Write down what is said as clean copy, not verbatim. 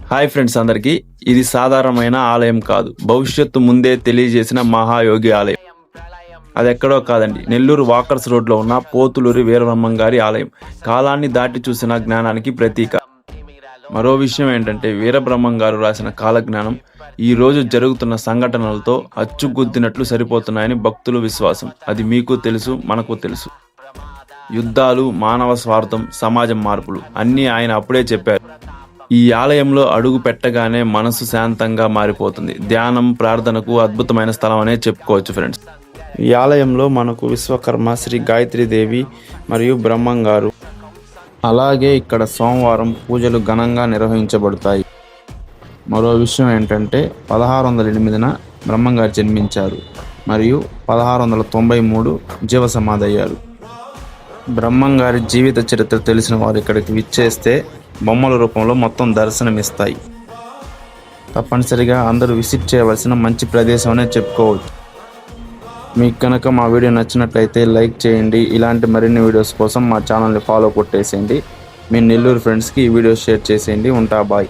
Hi friends అందరికీ. ఇది సాధారణమైన ఆలయం కాదు, భవిష్యత్తు ముందే తెలియజేసిన మహాయోగి ఆలయం. అది ఎక్కడో కాదండి, నెల్లూరు వాకర్స్ రోడ్లో ఉన్న పోతులూరి వీరబ్రహ్మం గారి ఆలయం. కాలాన్ని దాటి చూసిన జ్ఞానానికి ప్రతీక. మరో విషయం ఏంటంటే, వీరబ్రహ్మం గారు రాసిన కాలజ్ఞానం ఈ రోజు జరుగుతున్న సంఘటనలతో అచ్చుగుద్దినట్లు సరిపోతున్నాయని భక్తుల విశ్వాసం. అది మీకు తెలుసు, మనకు తెలుసు. యుద్ధాలు, మానవ స్వార్థం, సమాజం మార్పులు అన్నీ ఆయన అప్పుడే చెప్పారు. ఈ ఆలయంలో అడుగు పెట్టగానే మనసు శాంతంగా మారిపోతుంది. ధ్యానం, ప్రార్థనకు అద్భుతమైన స్థలం అనే చెప్పుకోవచ్చు ఫ్రెండ్స్. ఈ ఆలయంలో మనకు విశ్వకర్మ, శ్రీ గాయత్రీదేవి మరియు బ్రహ్మం గారు. అలాగే ఇక్కడ సోమవారం పూజలు ఘనంగా నిర్వహించబడతాయి. మరో విషయం ఏంటంటే, 1608న బ్రహ్మం గారు జన్మించారు మరియు 1693 జీవ సమాధయ్యారు. బ్రహ్మం గారి జీవిత చరిత్ర తెలిసిన వారు ఇక్కడికి విచ్చేస్తే బొమ్మల రూపంలో మొత్తం దర్శనమిస్తాయి. తప్పనిసరిగా అందరూ విజిట్ చేయవలసిన మంచి ప్రదేశం అనే చెప్పుకోవచ్చు. మీకు కనుక మా వీడియో నచ్చినట్లయితే లైక్ చేయండి. ఇలాంటి మరిన్ని వీడియోస్ కోసం మా ఛానల్ని ఫాలో కొట్టేసేయండి. మీ నెల్లూరు ఫ్రెండ్స్కి ఈ వీడియో షేర్ చేసేయండి. ఉంటా, బాయ్.